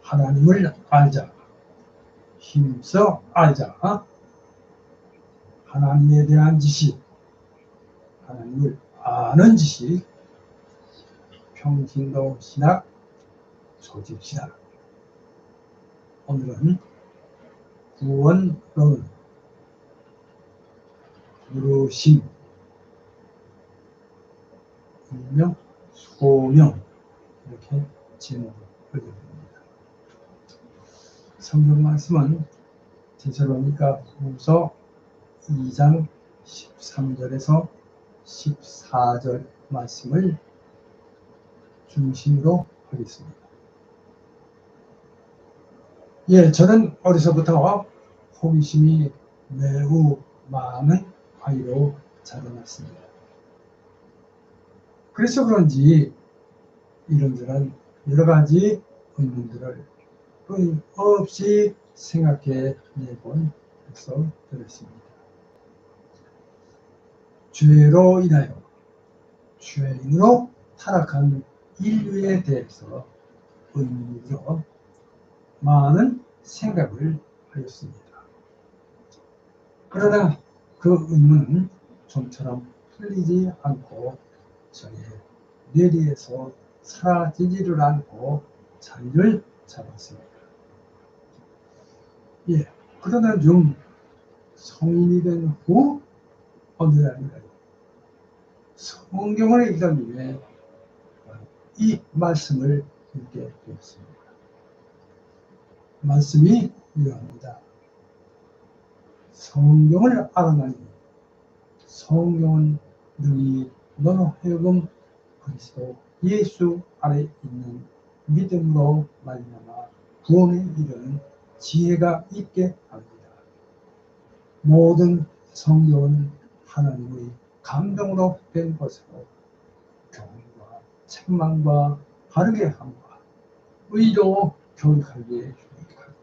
하나님을 알자. 힘써 알자. 하나님에 대한 지식, 하나님을 아는 지식, 평신도 신학, 조직 신학. 오늘은 구원론, 부르심, 일명, 소명, 이렇게 제목을 올려드립니다. 성경 말씀은 데살로니가 후서 2장 13절에서 14절 말씀을 중심으로 하겠습니다. 예, 저는 어려서부터 호기심이 매우 많은 아이로 자라났습니다. 그래서 그런지 이런저런 여러 가지 의문들을 끊임없이 생각해 내곤 해서 들었습니다. 죄로 인하여 죄인으로 타락한 인류에 대해서 의문이 들어 많은 생각을 하였습니다. 그러나 그 의문은 좀처럼 풀리지 않고 저의 뇌리에서 사라지지를 않고 자리를 잡았습니다. 예, 그러나 좀 성인이 된 후 어느 날인가요? 성경을 읽던 중에 이 말씀을 읽게 되었습니다. 말씀이 이러합니다. 성경을 알아나니 성경은 능히 너로 하여금 그리스도 예수 아래 있는 믿음으로 말미암아 구원에 이르는 지혜가 있게 합니다. 모든 성경은 하나님의 감동으로 된 것으로 교훈과 책망과 바르게 함과 의로 교육하게 주니까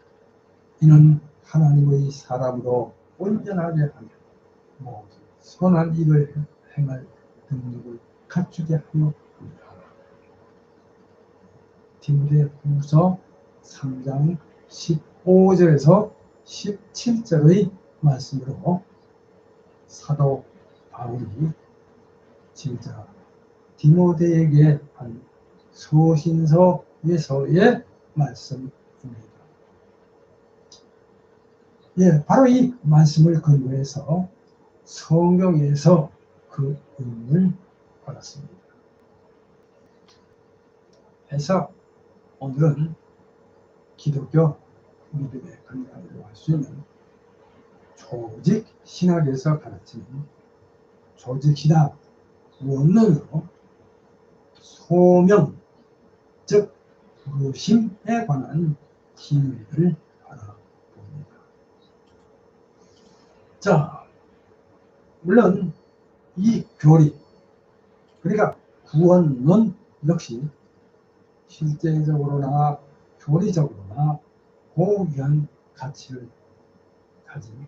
이는 하나님의 사람으로 온전하게 하며 모든 선한 일을 행할 능력을 갖추게 하여 합니다. 디모데후서 3장 15절에서 17절의 말씀으로 사도 바울이 진짜 디모데에게 한 소신서에서의 말씀입니다. 예, 바로 이 말씀을 근거해서 성경에서 그 의미를 알았습니다. 해서 오늘은 기독교 믿음의 근간이라고 할 수 있는 조직 신학에서 가르치는 조직 신학 원론으로 소명, 즉 부르심에 관한 기회를 알아봅니다. 자, 물론 이 교리, 그러니까 구원론 역시 실제적으로나 교리적으로나 고귀한 가치를 가진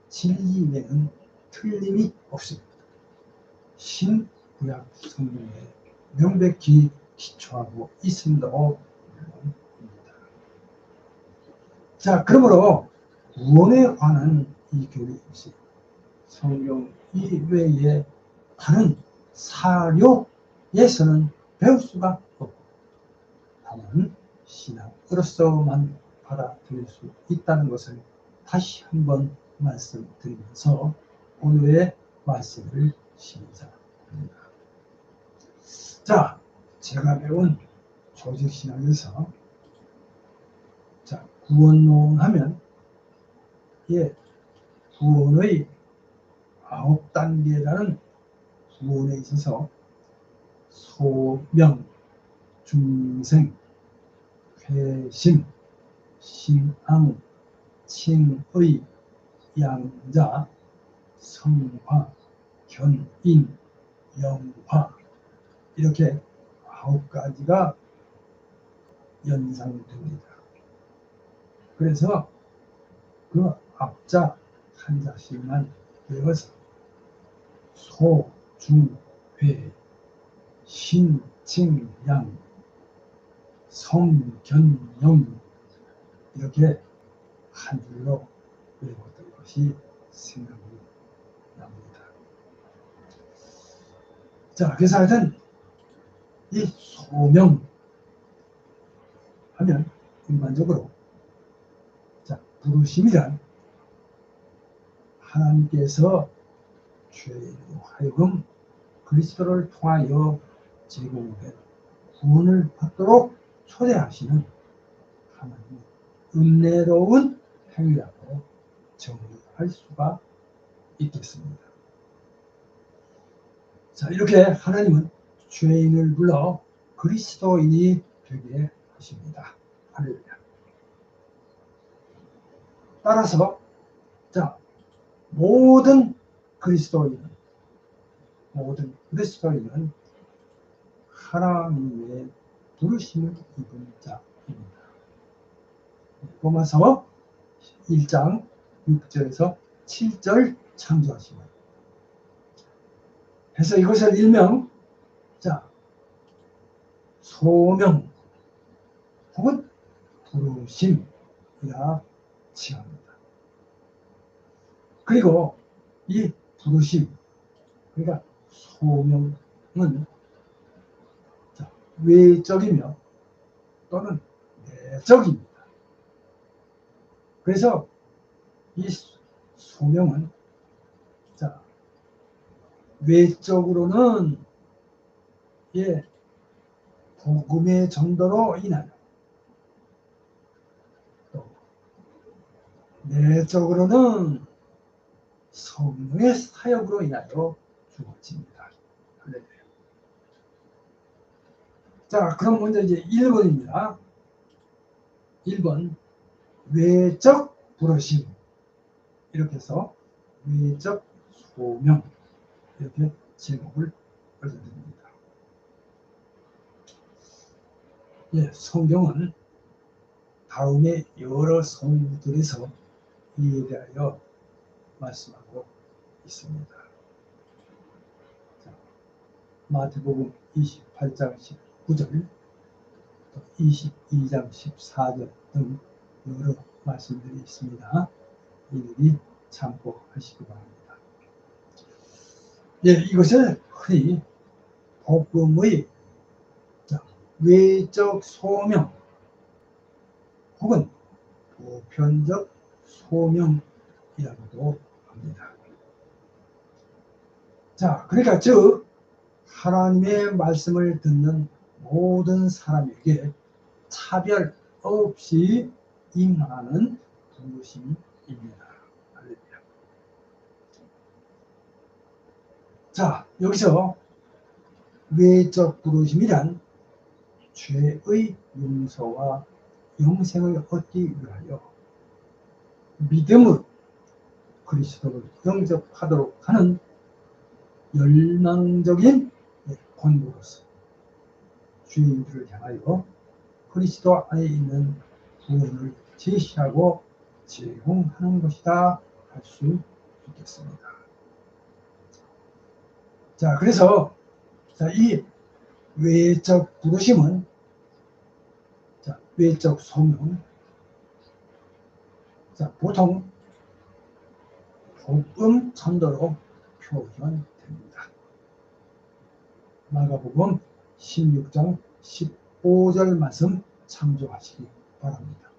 진리에는 틀림이 없습니다. 신구약 성경에 명백히 기초하고 있음도 물론입니다. 자, 그러므로 구원에 관한 이 교리 역시 성경 이외에 다른 사료에서는 배울 수가 없고 다만 신학으로서만 받아들일 수 있다는 것을 다시 한번 말씀드리면서 오늘의 말씀을 시작합니다. 자, 제가 배운 조직신학에서 자, 구원론 하면 예, 구원의 9단계라는 구원에 있어서 소명, 중생, 회심, 신앙, 칭의, 양자, 성화, 견인, 영화 이렇게 9가지가 연상됩니다. 그래서 그 앞자 한 자씩만 외워서 소, 중, 회, 신, 칭, 양, 성, 견, 영, 이렇게 한 줄로 외웠던 것이 생각이 납니다. 자, 그래서 하여튼 이 소명 하면 일반적으로 자, 부르심이란 하나님께서 죄인으로 하여금 그리스도를 통하여 제공된 구원을 받도록 초대하시는 하나님의 은혜로운 행위라고 정의할 수가 있겠습니다. 자, 이렇게 하나님은 죄인을 불러 그리스도인이 되게 하십니다. 할렐루야. 따라서 자, 모든 그리스도인은 하나님의 부르심을 입은 자입니다. 로마서 1장 6절에서 7절 참조하시면 해서 이것을 일명 자, 소명 혹은 부르심이라 칭합니다. 그리고 이 부르심, 그러니까 소명은 자, 외적이며 또는 내적입니다. 그래서 이 소명은 자, 외적으로는 예, 복음의 전도로 인하여 또 내적으로는 성령의 사역으로 인하여 주어집니다. 자, 그럼 먼저 이제 1번입니다. 1번 외적 부르심 이렇게 해서 외적 소명 이렇게 제목을 올려드립니다. 예, 성경은 다음에 여러 성들에서 이에 대하여 말씀하고 있습니다. 자, 마태복음 28장 19절, 22장 14절 등 여러 말씀들이 있습니다. 이들이 참고하시기 바랍니다. 예, 이것을 흔히 복음의 외적 소명 혹은 보편적 소명이라고도 합니다. 자, 그러니까 즉 하나님의 말씀을 듣는 모든 사람에게 차별 없이 임하는 부르심입니다. 할렐루야. 자, 여기서 외적 부르심이란 죄의 용서와 영생을 얻기 위하여 믿음으로 그리스도를 영접하도록 하는 열망적인 권고로서 주인들을 향하여 그리스도 안에 있는 구원을 제시하고 제공하는 것이다 할 수 있겠습니다. 자, 그래서 이 외적 부르심은 외적 소명 보통 복음 전도로 표현됩니다. 마가복음 16장 15절 말씀 참조하시기 바랍니다.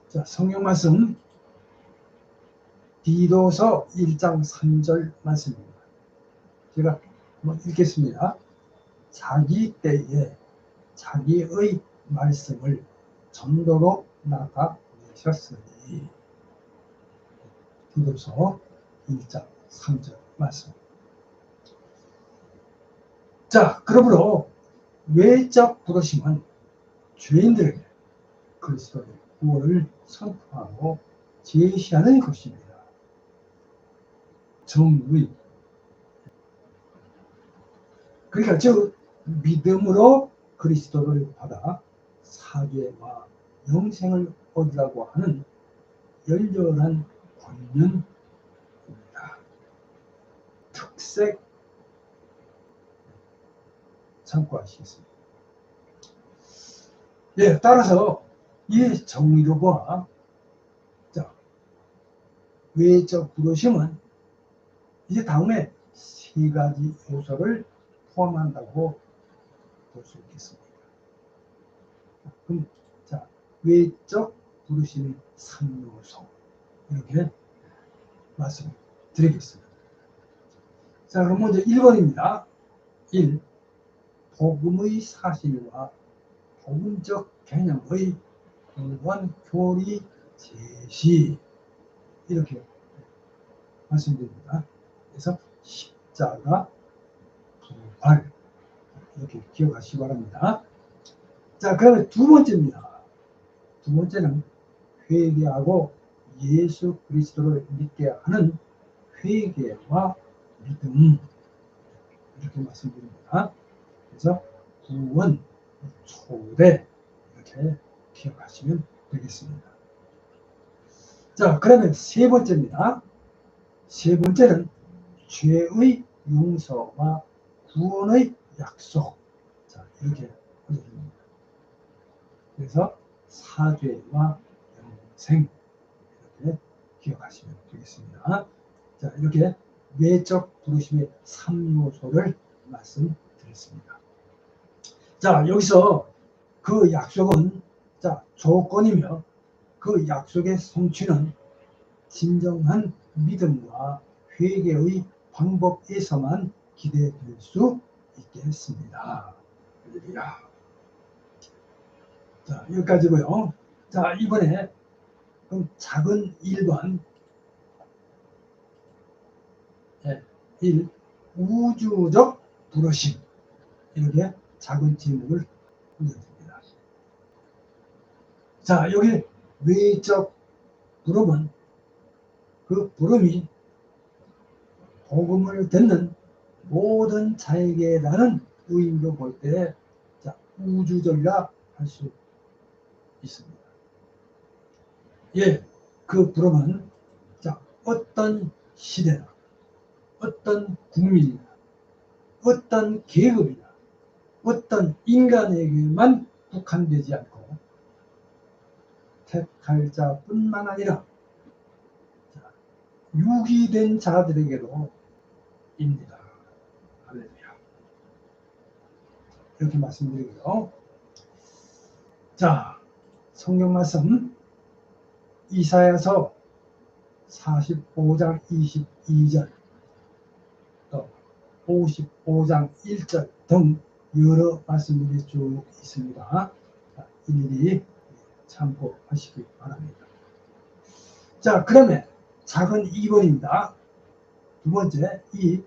자, 성경 말씀 디도서 1장 3절 말씀입니다. 제가 한번 읽겠습니다. 자기 때에 자기의 말씀을 전도로 나가내셨으니. 디도서 1장 3절 말씀. 자, 그러므로 외적 부르심은 죄인들에게 그리스도의 구원을 선포하고 제시하는 것입니다. 정의. 그러니까 즉 믿음으로 그리스도를 받아 사죄와 영생을 얻으라고 하는 열렬한 권면입니다. 특색 참고하시겠습니다. 예, 따라서 이 정의로 보아 자, 외적 부르심은 이제 다음에 세 가지 요소를 포함한다고 볼 수 있겠습니다. 그럼 자, 외적 부르심의 3요소 이렇게 말씀드리겠습니다. 자, 그럼 먼저 1번입니다. 1. 복음의 사실과 복음적 개념의 공고한 교리 제시 이렇게 말씀드립니다. 그래서 십자가, 부활 이렇게 기억하시기 바랍니다. 자, 그러면 두 번째입니다. 두 번째는 회개하고 예수 그리스도를 믿게 하는 회개와 믿음 이렇게 말씀드립니다. 그래서 구원, 초대 이렇게 기억하시면 되겠습니다. 자, 그러면 세 번째입니다. 세 번째는 죄의 용서와 구원의 약속. 자, 이렇게 올려줍니다. 그래서 사죄와 영생 이렇게 기억하시면 되겠습니다. 자, 이렇게 외적 부르심의 3요소를 말씀드렸습니다. 자, 여기서 그 약속은 자, 조건이며 그 약속의 성취는 진정한 믿음과 회개의 방법에서만 기대될 수 있겠습니다. 자, 여기까지고요. 자, 이번에 그럼 작은 1번 1. 우주적 부르심 이렇게 작은 제목을 올려줍니다. 자, 여기 외적 부름은 그 부름이 복음을 듣는 모든 자에게라는 의미로 볼 때 우주적이라 할 수 있습니다. 예, 그 부름은 어떤 시대나 어떤 국민이나 어떤 계급이나 어떤 인간에게만 국한되지 않고 택할 자뿐만 아니라 유기된 자들에게도 입니다. 할렐루야. 이렇게 말씀드리고요. 자, 성경 말씀 이사야서 45장 22절 또 55장 1절 등 여러 말씀들이 쭉 있습니다. 일일이 참고하시기 바랍니다. 자, 그러면 작은 2번입니다. 두 번째, 이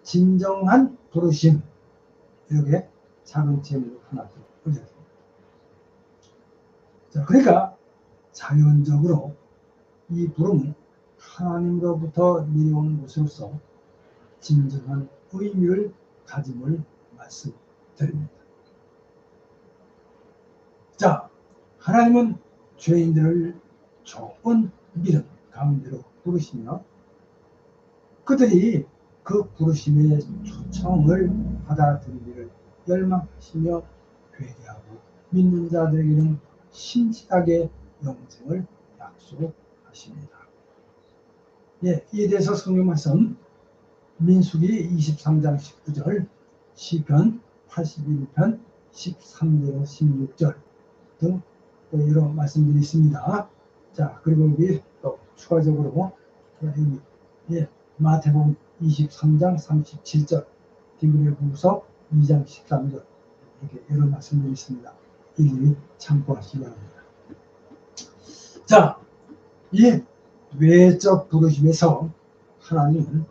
진정한 부르심 이렇게 작은 제목을 하나 더 올렸습니다. 자, 그러니까 자연적으로 이 부름은 하나님으로부터 내려온 것으로서 진정한 의미를 가짐을 말씀드립니다. 자, 하나님은 죄인들을 좋은 믿음 가운데로 부르시며 그들이 그 부르심의 초청을 받아들이기를 열망하시며 회개하고 믿는 자들에게는 신실하게 영생을 약속하십니다. 예, 이에 대해서 성경 말씀 민수기 23장 19절, 시편 81편 13절 16절 등 또 이런 말씀들이 있습니다. 자, 그리고 여기 또 추가적으로 여기 마태복음 23장 37절, 디모데후서 2장 13절 이렇게 여러 말씀들이 있습니다. 일일이 참고하시기 바랍니다. 자, 이 외적 부르심에서 하나님은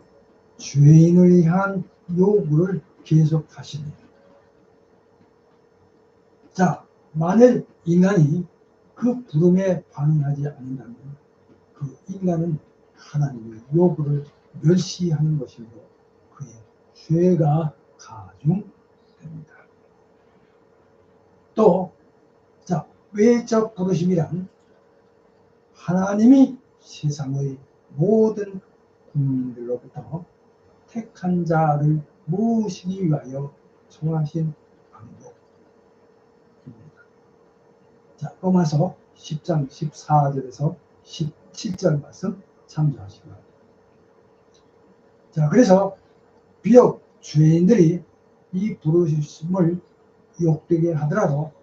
죄인을 향한 요구를 계속하십니다. 자, 만일 인간이 그 부름에 반응하지 않는다면 그 인간은 하나님의 요구를 멸시하는 것이고 그의 죄가 가중됩니다. 또 외적 부르심이란 하나님이 세상의 모든 국민들로부터 택한 자를 모으시기 위하여 정하신 방법입니다. 자, 로마서 10장 14절에서 17절 말씀 참조하시기 바랍니다. 자, 그래서 비록 죄인들이 이 부르심을 욕되게 하더라도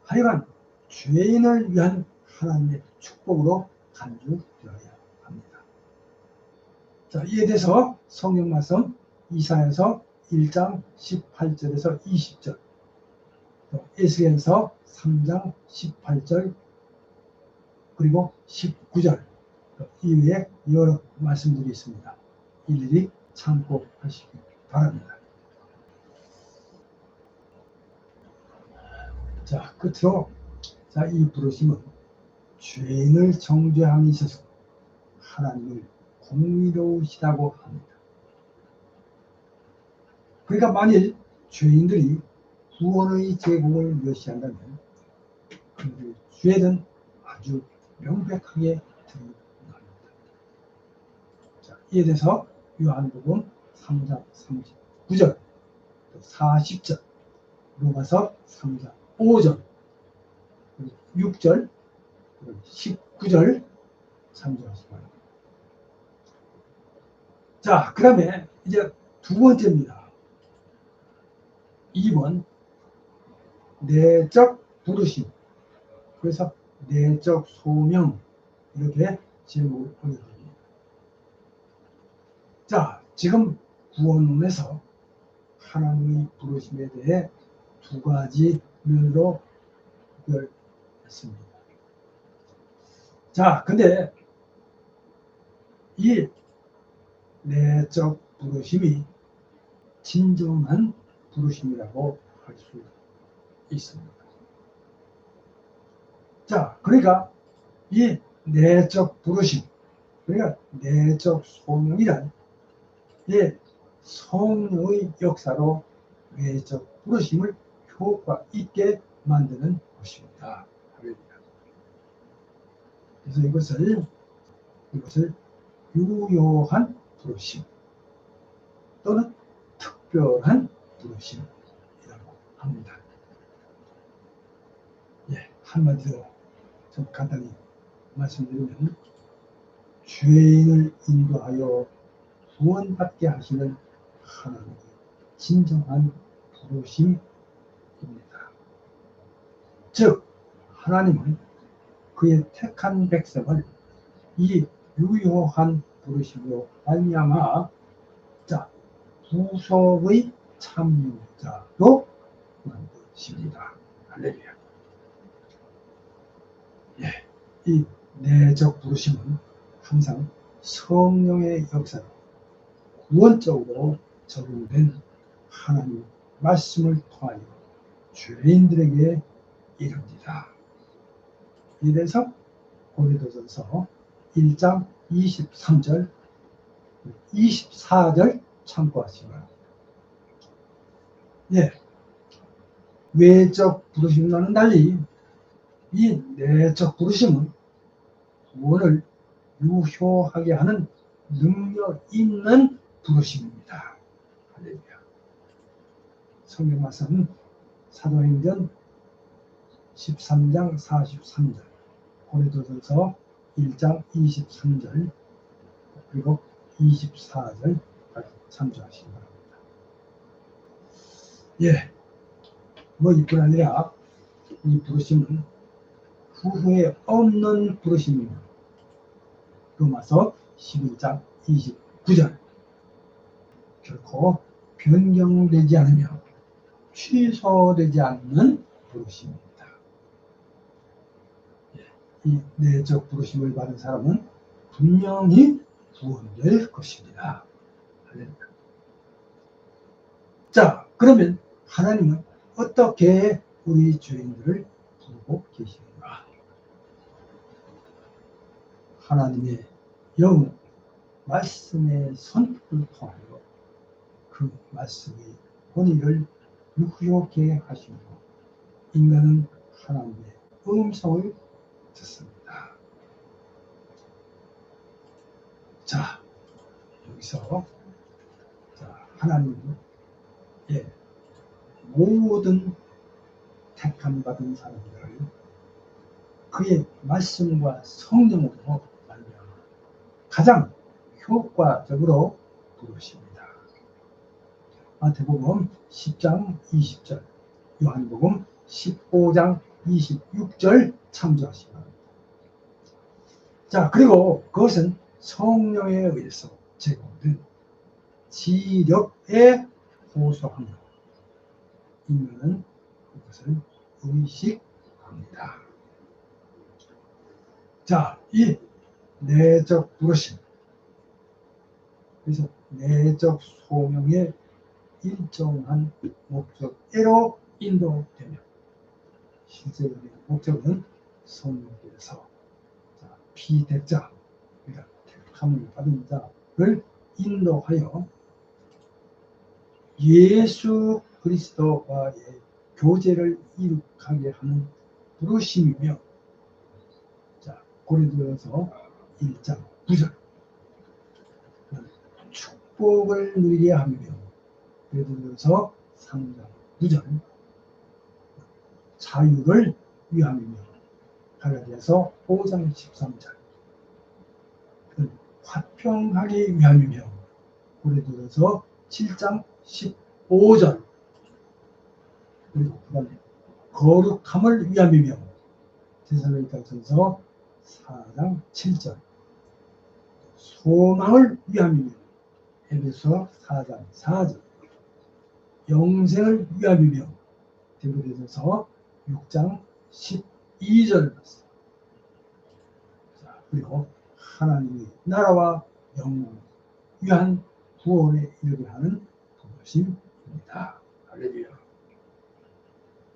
하여간 죄인을 위한 하나님의 축복으로 간주되어야 합니다. 자, 이에 대해서 성경 말씀 이사야서 1장 18절에서 20절, 또 에스겔서 3장 18절, 그리고 19절 이외에 여러 말씀들이 있습니다. 일일이 참고하시기 바랍니다. 자, 끝으로 이 부르심은 죄인을 정죄함에 있어서 하나님을 공의로우시다고 합니다. 그러니까 만일 죄인들이 구원의 제공을 멸시한다면 그들의 죄는 아주 명백하게 드러납니다. 자, 이에 대해서 요한복음 3장 39절, 또 40절, 로마서 3장 5절, 6절, 19절 참조하시기 바랍니다. 자, 그 다음에 이제 두 번째입니다. 2번, 내적 부르심. 그래서 내적 소명, 이렇게 제목을 올려드립니다. 자, 지금 구원론에서 하나님의 부르심에 대해 두 가지 면으로 구별했습니다. 자, 근데 이 내적 부르심이 진정한 부르심이라고 할 수 있습니다. 자, 그러니까 이 내적 부르심, 그러니까 내적 소명이란 성령의 역사로 외적 부르심을 효과 있게 만드는 것입니다. 그래서 이것을 유효한 부르심 또는 특별한 부르심이라고 합니다. 예, 한마디로 좀 간단히 말씀드리면 죄인을 인도하여 구원받게 하시는 하나님의 진정한 부르심입니다. 즉, 하나님은 그의 택한 백성을 이 유효한 부르심으로 말미암아 구속의 참여자로 만드십니다. 할렐루야. 예, 이 내적 부르심은 항상 성령의 역사로 구원적으로 적용된 하나님 말씀을 통하여 죄인들에게 이릅니다. 이래서 고린도전서 1장 23절, 24절 참고하시기 바랍니다. 예, 외적 부르심과는 달리 이 내적 부르심은 구원을 유효하게 하는 능력 있는 부르심입니다. 할렐루야. 성경 말씀은 사도행전 13장 43절, 고린도전서 1장 23절, 그리고 24절 참조하시기 바랍니다. 예, 이뿐 아니라 이 부르심은 후회 없는 부르심입니다. 로마서 12장 29절, 결코 변경되지 않으며 취소되지 않는 부르심입니다. 이 내적 부르심을 받은 사람은 분명히 구원될 것입니다. 자, 그러면 하나님은 어떻게 우리 죄인들을 부르고 계시는가? 하나님의 영, 말씀의 선포를 통하여 그 말씀의 권위를 유효하게 하시고 인간은 하나님의 음성을 듣습니다. 자, 여기서 하나님은 모든 택함 받은 사람들을 그의 말씀과 성령으로 말미암아 가장 효과적으로 부르십니다. 마태복음 10장 20절, 요한복음 15장 26절 참조하시기 바랍니다. 자, 그리고 그것은 성령에 의해서 제공된 지력에 호소하며 인간은 그것을 의식합니다. 자, 이 내적 부르심, 그래서 내적 소명의 일정한 목적으로 인도되며 실제적인 목적은 성령께서 피택자, 그러니까 택함을 받은 자를 인도하여 예수 그리스도와의 교제를 이룩하게 하는 부르심이며, 자, 고린도전서 1장 9절 축복을 누리게 하며, 고린도전서 3장 9절 자유를 위함이며, 갈라디아서 5장 13절 화평하기 위함이며, 고린도전서 7장 15절 그리고 그다음에 거룩함을 위함이며, 데살로니가전서 4장 7절 소망을 위함이며, 에베소 4장 4절 영생을 위함이며, 디모데전서 6장 12절 말씀. 그리고 하나님의 나라와 영광을 위한 구원에 이르게 하는 부르심입니다. 할렐루야.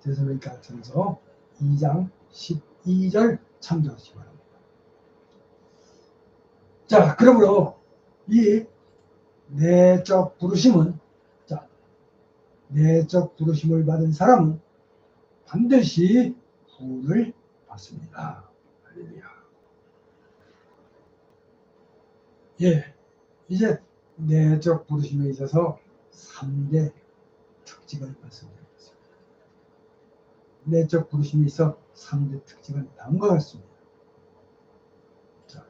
데살로니가전서 2장 12절 참조하시기 바랍니다. 자, 그러므로 이 내적 부르심은, 자, 내적 부르심을 받은 사람은 반드시 구원을 받습니다. 할렐루야. 예, 이제 내적 부르심에 있어서 3대 특징을 말씀드리겠습니다. 내적 부르심에 있어 3대 특징은 다음과 같습니다. 자,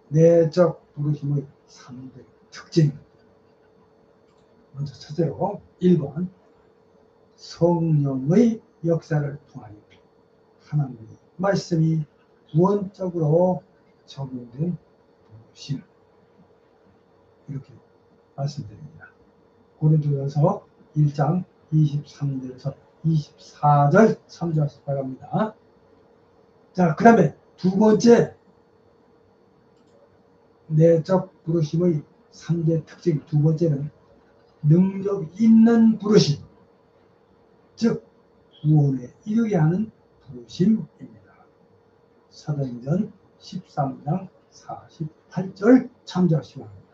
내적 부르심의 3대 특징. 먼저 첫째로 1번 성령의 역사를 통하여 하나님의 말씀이 구원적으로 적용된 부르심, 이렇게 말씀드립니다. 고린도전서 1장 23절에서 24절 참조하시기 바랍니다. 자, 그 다음에 두 번째 내적 부르심의 3대 특징, 두 번째는 능력 있는 부르심, 즉 구원에 이르게 하는 부르심입니다. 사도행전 13장 48절 참조하시기 바랍니다.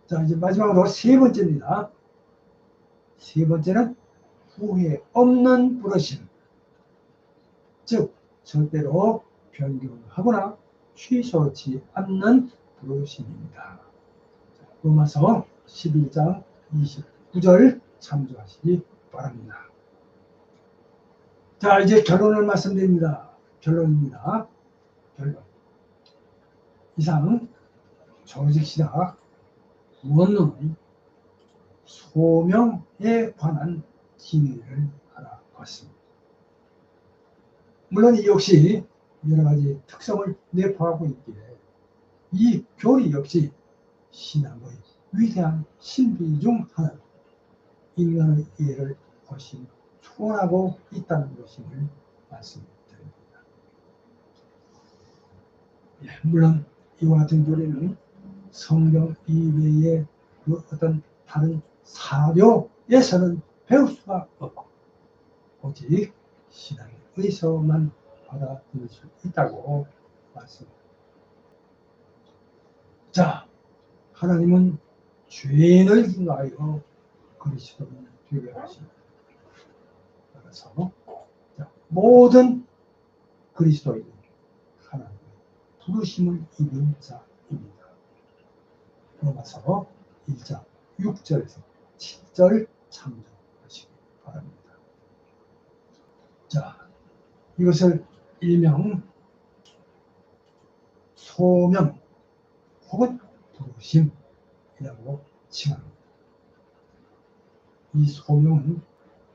자, 이제 마지막으로 세 번째입니다. 세 번째는 후회 없는 부르심, 즉 절대로 변경하거나 취소치 않는 부르심입니다. 로마서 11장 29절 참조하시기 바랍니다. 자, 이제 결론을 말씀드립니다. 결론입니다. 결론. 이상 조직시작 원론의 소명에 관한 진의를 알아봤습니다. 물론 이 역시 여러 가지 특성을 내포하고 있기에 이 교리 역시 신앙의 위대한 신비 중 하나, 인간의 이해를 훨씬 초월하고 있다는 것임을 말씀드립니다. 예, 물론 이와 같은 교리는 성경 이외의 그 어떤 다른 사료에서는 배울 수가 없고 오직 신앙에서만 받아들일 수 있다고 말씀합니다. 자, 하나님은 죄인을 인하여 그리스도를 되게 하십니다. 그래서 모든 그리스도인은 하나님의 부르심을 입은 자입니다. 로마서 1장 6절에서 7절 참조하시기 바랍니다. 자, 이것을 일명 소명 혹은 부르심이라고 칭합니다. 이 소명은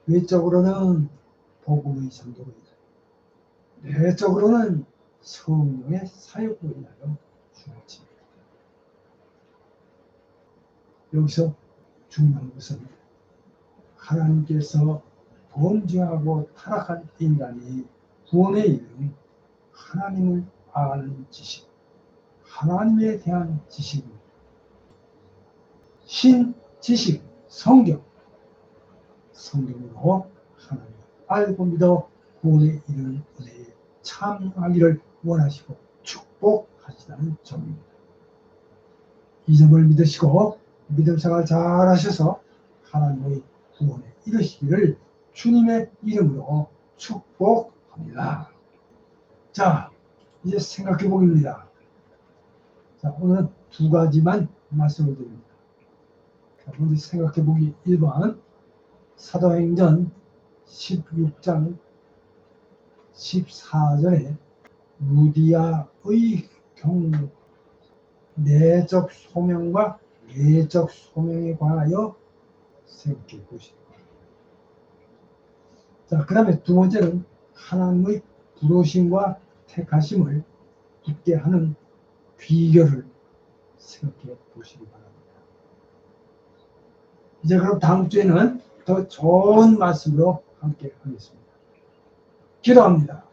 외적으로는 복음의 전도로 인하여 내적으로는 성령의 사역으로 인하여 주어집니다. 여기서 중요한 것은 하나님께서 범죄하고 타락한 인간이 구원에 이르는 하나님을 아는 지식, 하나님에 대한 지식입니다. 신지식, 성경으로 하나님을 알고 믿어 구원에 이르는 은혜에 참여하기를 원하시고 축복하시다는 점입니다. 이 점을 믿으시고 믿음 생활 잘 하셔서 하나님의 구원에 이르시기를 주님의 이름으로 축복합니다. 자, 이제 생각해 보기입니다. 자, 오늘은 두 가지만 말씀을 드립니다. 자, 먼저 생각해 보기 1번 사도행전 16장 14절에 루디아의 경우 내적 소명과 외적 소명에 관하여 생각해 보시기 바랍니다. 자, 그 다음에 두 번째는 하나님의 부르심과 택하심을 붙게 하는 비결을 생각해 보시기 바랍니다. 이제 그럼 다음 주에는 더 좋은 말씀으로 함께 하겠습니다. 기도합니다.